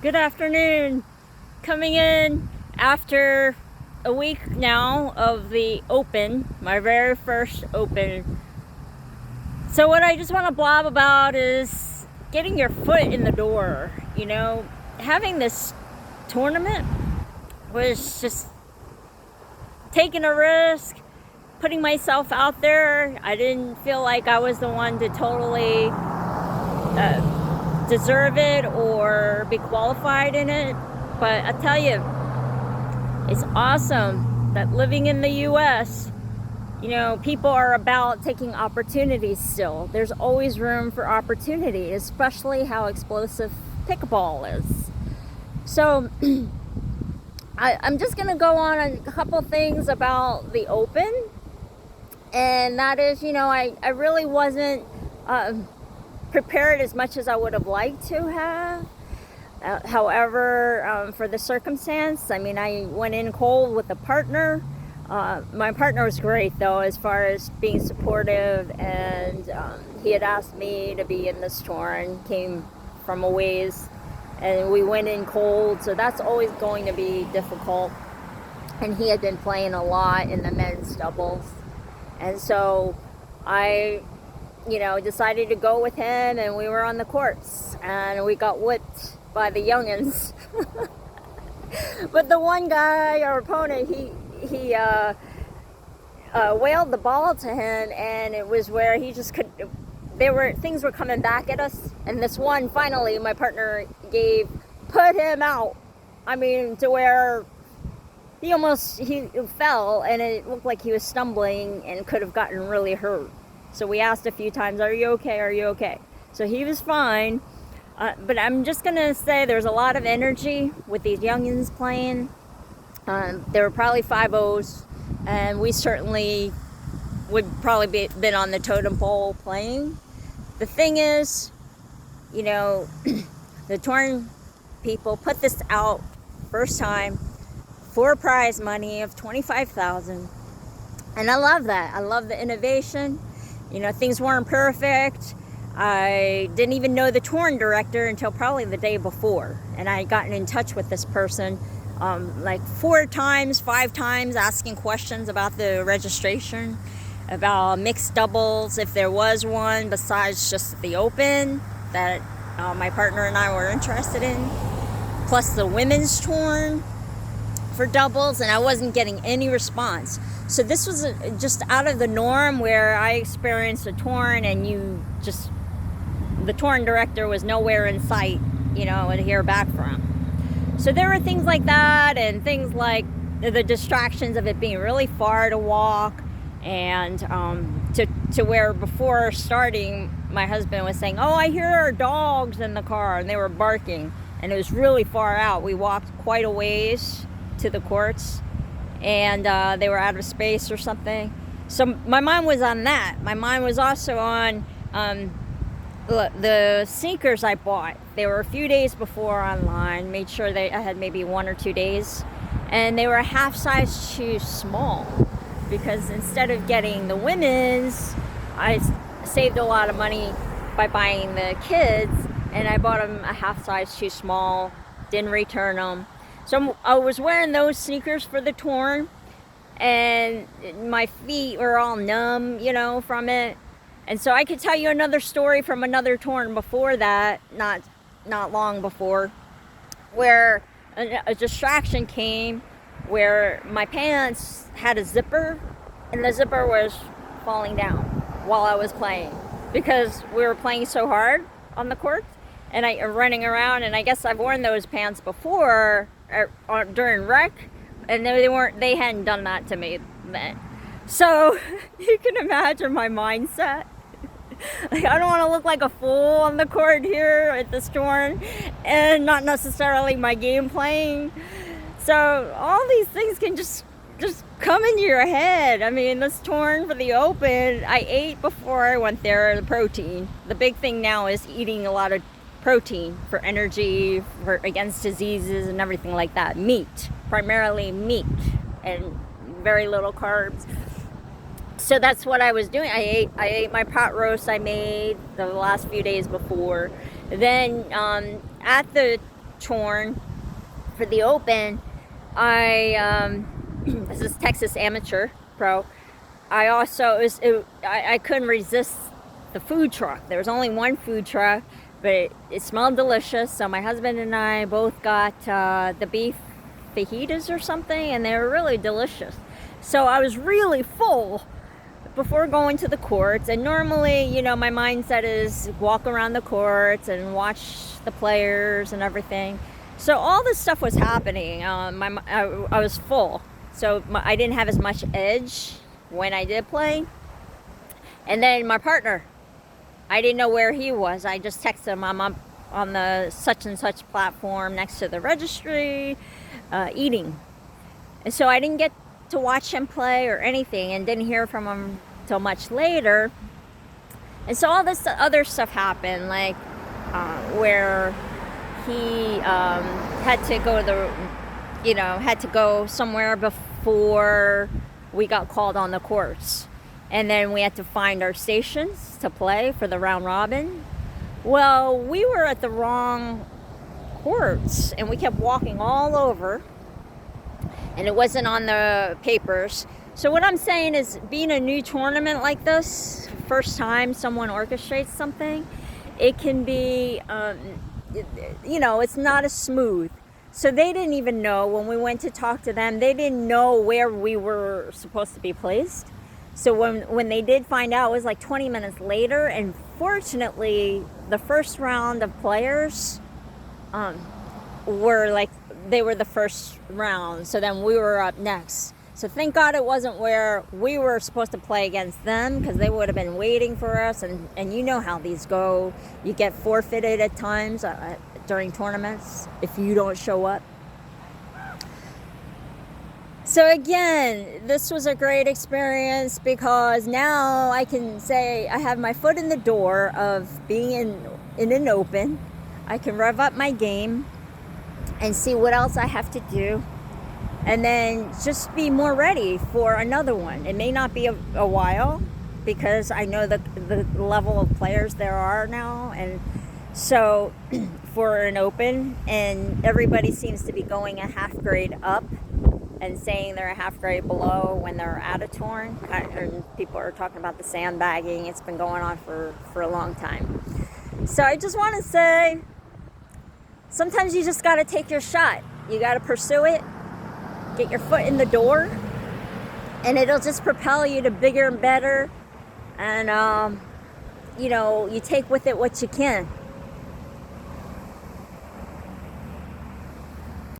Good afternoon. Coming in after a week now of the Open, my very first Open. So what I just want to blab about is getting your foot in the door. Having this tournament was just taking a risk, putting myself out there. I didn't feel like I was the one to totally deserve it or be qualified in it. But I tell you, it's awesome that living in the US, people are about taking opportunities still. There's always room for opportunity, especially how explosive pickleball is. So I'm just going to go on a couple things about the Open. And that is, I really wasn't prepared as much as I would have liked to have. However, for the circumstance, I went in cold with a partner. My partner was great, though, as far as being supportive, and he had asked me to be in this tour and came from a ways, and we went in cold, so that's always going to be difficult. And he had been playing a lot in the men's doubles, and so I decided to go with him, and we were on the courts, and we got whipped by the youngins. But the one guy, our opponent, he whaled the ball to him, and it was where he just could. Things were coming back at us, and this one finally, my partner put him out. To where he fell, and it looked like he was stumbling and could have gotten really hurt. So we asked a few times, "Are you okay? Are you okay?" So he was fine. But I'm just going to say there's a lot of energy with these youngins playing. There were probably 5-0s, and we certainly would probably been on the totem pole playing. The thing is, the torn people put this out first time for prize money of $25,000. And I love that. I love the innovation. Things weren't perfect. I didn't even know the touring director until probably the day before. And I had gotten in touch with this person like 4 times, 5 times, asking questions about the registration, about mixed doubles, if there was one besides just the Open that my partner and I were interested in, plus the women's tour for doubles, and I wasn't getting any response. So this was just out of the norm, where I experienced a torn and the torn director was nowhere in sight, to hear back from. So there were things like that, and things like the distractions of it being really far to walk, and to where before starting, my husband was saying, "Oh, I hear our dogs in the car," and they were barking, and it was really far out. We walked quite a ways to the courts, and they were out of space or something. So my mind was on that. My mind was also on the sneakers I bought. They were a few days before online. Made sure I had maybe 1 or 2 days, and they were a half size too small, because instead of getting the women's, I saved a lot of money by buying the kids, and I bought them a half size too small. Didn't return them. So I was wearing those sneakers for the torn, and my feet were all numb, from it. And so I could tell you another story from another torn before that, not long before, where a distraction came, where my pants had a zipper, and the zipper was falling down while I was playing, because we were playing so hard on the court, and I running around, and I guess I've worn those pants before during rec, and they hadn't done that to me then. So you can imagine my mindset. I don't want to look like a fool on the court here at the Storm, and not necessarily my game playing. So all these things can just come into your head. This torn for the Open, I ate before I went there, the protein. The big thing now is eating a lot of protein for energy, against diseases and everything like that. Meat, primarily meat, and very little carbs. So that's what I was doing. I ate my pot roast I made the last few days before. Then at the torn for the Open, this is Texas Amateur Pro. I also I couldn't resist the food truck. There was only one food truck, but it smelled delicious. So my husband and I both got the beef fajitas or something, and they were really delicious. So I was really full before going to the courts. And normally, you know, my mindset is walk around the courts and watch the players and everything. So all this stuff was happening. I was full, so I didn't have as much edge when I did play. And then my partner, I didn't know where he was. I just texted him, I'm up on the such and such platform next to the registry, eating. And so I didn't get to watch him play or anything, and didn't hear from him till much later. And so all this other stuff happened, like where he had to go had to go somewhere before we got called on the courts. And then we had to find our stations to play for the round robin. Well, we were at the wrong courts, and we kept walking all over, and it wasn't on the papers. So what I'm saying is, being a new tournament like this, first time someone orchestrates something, it can be, it's not as smooth. So they didn't even know, when we went to talk to them, they didn't know where we were supposed to be placed. So when they did find out, it was like 20 minutes later, and fortunately, the first round of players they were the first round, so then we were up next. So thank God it wasn't where we were supposed to play against them, because they would have been waiting for us, and you know how these go. You get forfeited at times during tournaments if you don't show up. So again, this was a great experience, because now I can say I have my foot in the door of being in an Open. I can rev up my game and see what else I have to do, and then just be more ready for another one. It may not be a while, because I know the level of players there are now, and so for an Open, and everybody seems to be going a half grade up and saying they're a half grade below when they're at a torn. And people are talking about the sandbagging. It's been going on for a long time. So I just want to say, sometimes you just got to take your shot. You got to pursue it, get your foot in the door, and it'll just propel you to bigger and better. And, you take with it what you can.